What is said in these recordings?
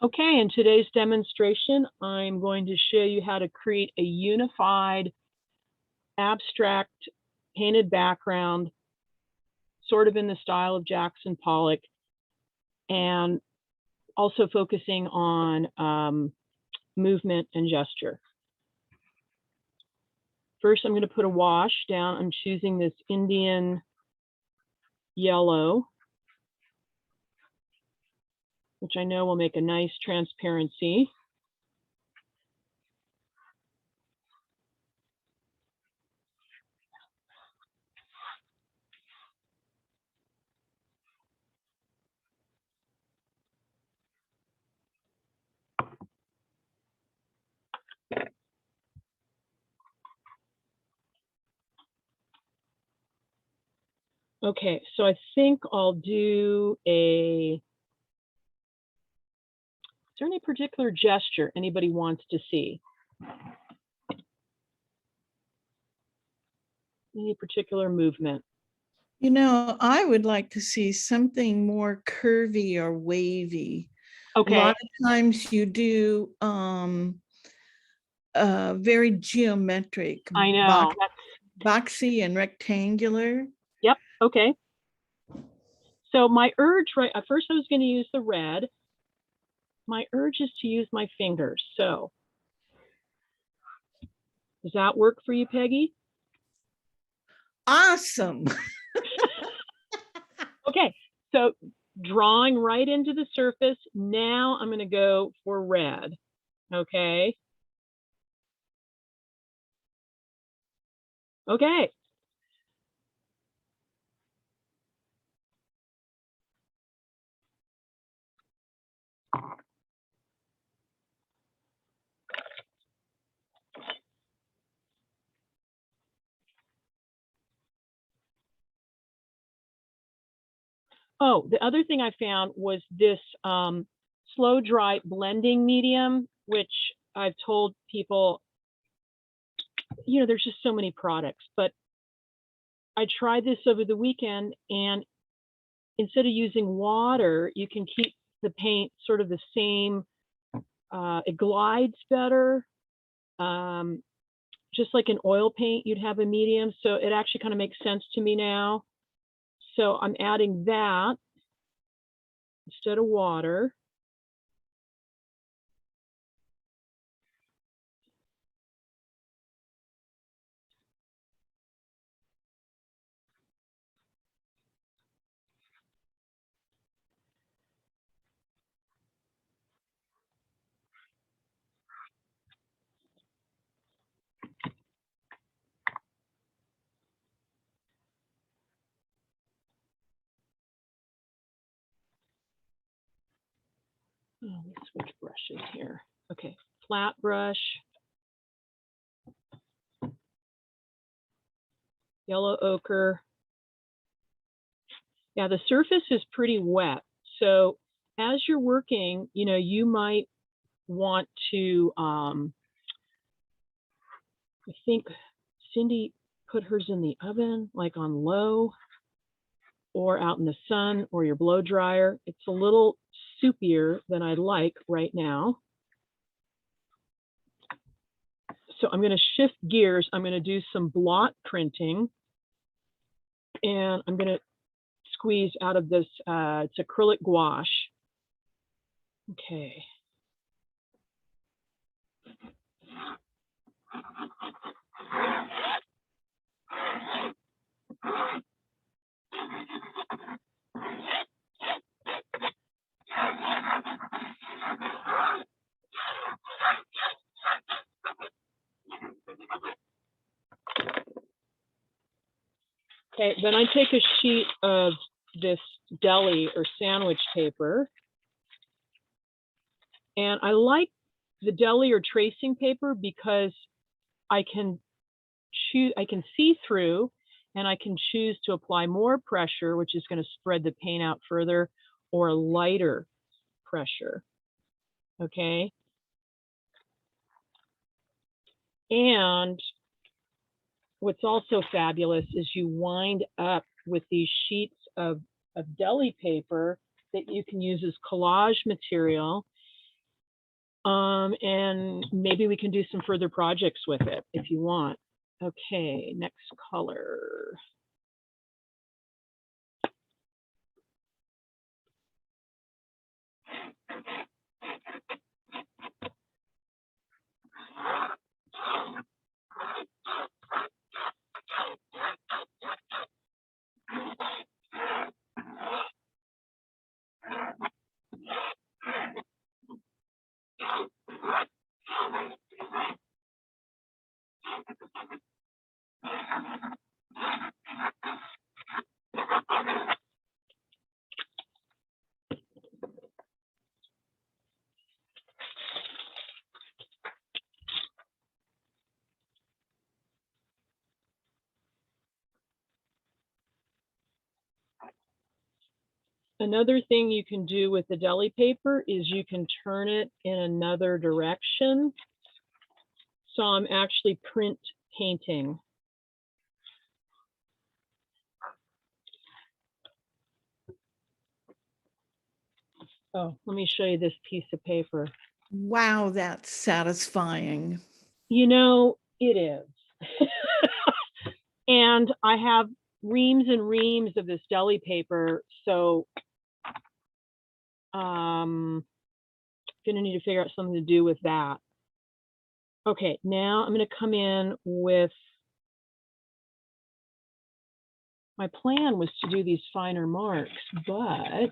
Okay, in today's demonstration, I'm going to show you how to create a unified abstract painted background, sort of in the style of Jackson Pollock, and also focusing on movement and gesture. First, I'm going to put a wash down. I'm choosing this Indian yellow, which I know will make a nice transparency. Okay, so I think I'll do is there any particular gesture anybody wants to see? Any particular movement? You know, I would like to see something more curvy or wavy. Okay. A lot of times you do very geometric, I know. boxy and rectangular. Yep. Okay. So my urge, right, at first I was going to use the red. My urge is to use my fingers. So does that work for you, Peggy? Awesome. Okay. So drawing right into the surface. Now I'm going to go for red. Okay. Okay. Oh, the other thing I found was this slow dry blending medium, which I've told people, you know, there's just so many products, but I tried this over the weekend, and instead of using water, you can keep the paint sort of the same. It glides better, just like an oil paint, you'd have a medium. So it actually kind of makes sense to me now. So I'm adding that instead of water. Oh, let me switch brushes here. Okay, flat brush. Yellow ochre. Yeah, the surface is pretty wet. So as you're working, you know, you might want to, I think Cindy put hers in the oven, like on low, or out in the sun, or your blow dryer. It's a little soupier than I'd like right now. So I'm going to shift gears. I'm going to do some blot printing, and I'm going to squeeze out of this, it's acrylic gouache. Okay. Okay, then I take a sheet of this deli or sandwich paper, and I like the deli or tracing paper because I can choose, I can see through, and I can choose to apply more pressure, which is going to spread the paint out further, or lighter pressure. Okay. And what's also fabulous is you wind up with these sheets of deli paper that you can use as collage material. And maybe we can do some further projects with it if you want. Okay, next color. Another thing you can do with the deli paper is you can turn it in another direction. So I'm actually print painting. Oh, let me show you this piece of paper. Wow, that's satisfying. You know, it is. And I have reams and reams of this deli paper. So gonna need to figure out something to do with that. Okay, now I'm gonna come in with, my plan was to do these finer marks, but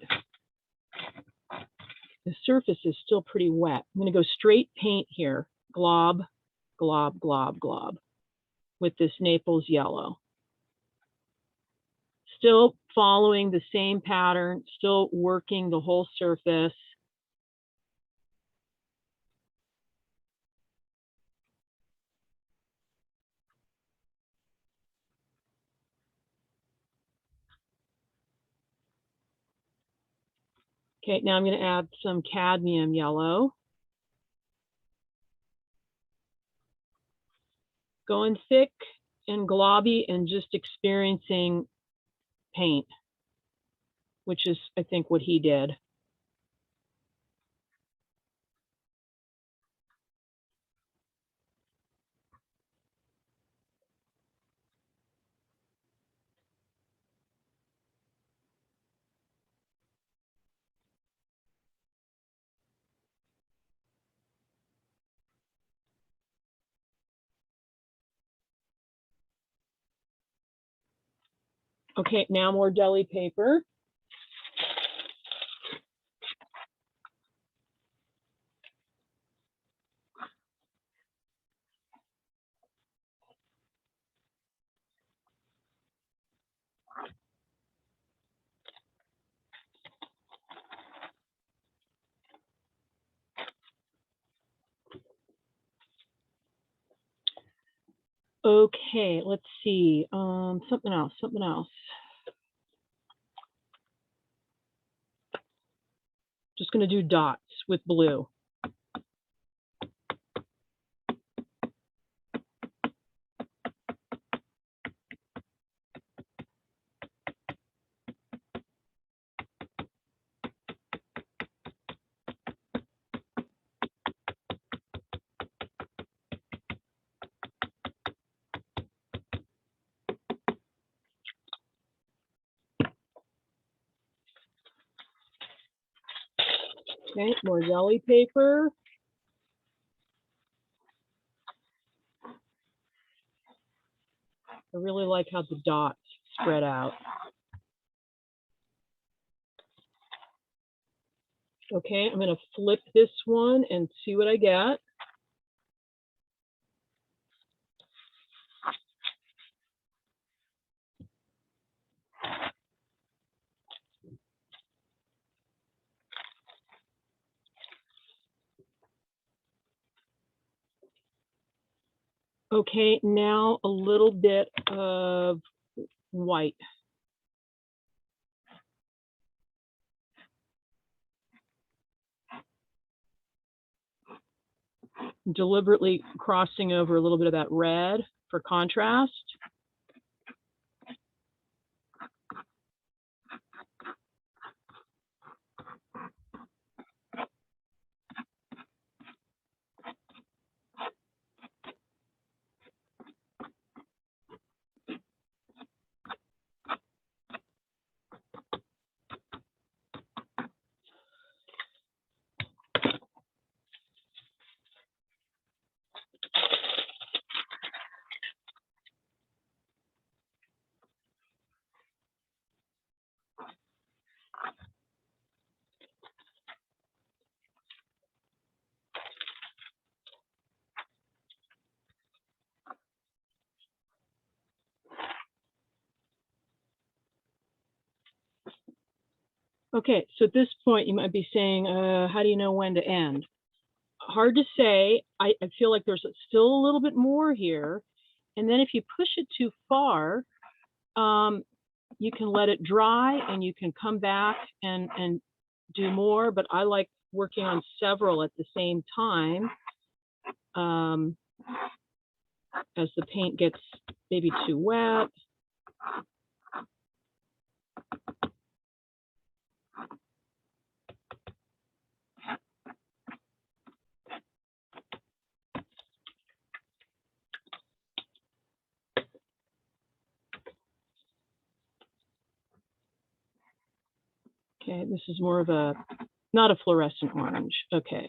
the surface is still pretty wet. I'm gonna go straight paint here, glob, glob, glob, glob, with this Naples yellow. Still following the same pattern, still working the whole surface. Okay, now I'm going to add some cadmium yellow. Going thick and globby and just experiencing paint, which is, I think, what he did. Okay, now more deli paper. Okay, let's see. Something else, something else. Just going to do dots with blue. Okay, more deli paper. I really like how the dots spread out. Okay, I'm going to flip this one and see what I get. Okay, now a little bit of white. Deliberately crossing over a little bit of that red for contrast. Okay, so at this point you might be saying, how do you know when to end? Hard to say. I feel like there's still a little bit more here. And then if you push it too far, you can let it dry and you can come back and do more, but I like working on several at the same time as the paint gets maybe too wet. Okay, this is more of a, not a fluorescent orange. Okay.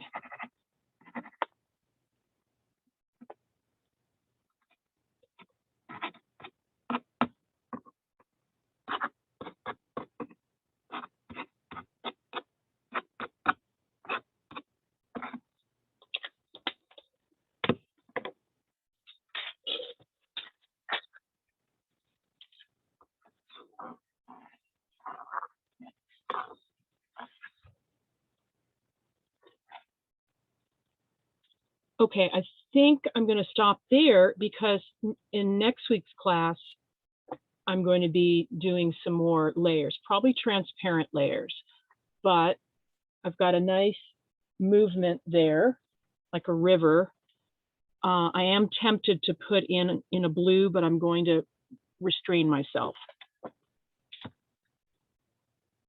Okay, I think I'm going to stop there because in next week's class, I'm going to be doing some more layers, probably transparent layers, but I've got a nice movement there, like a river. I am tempted to put in a blue, but I'm going to restrain myself.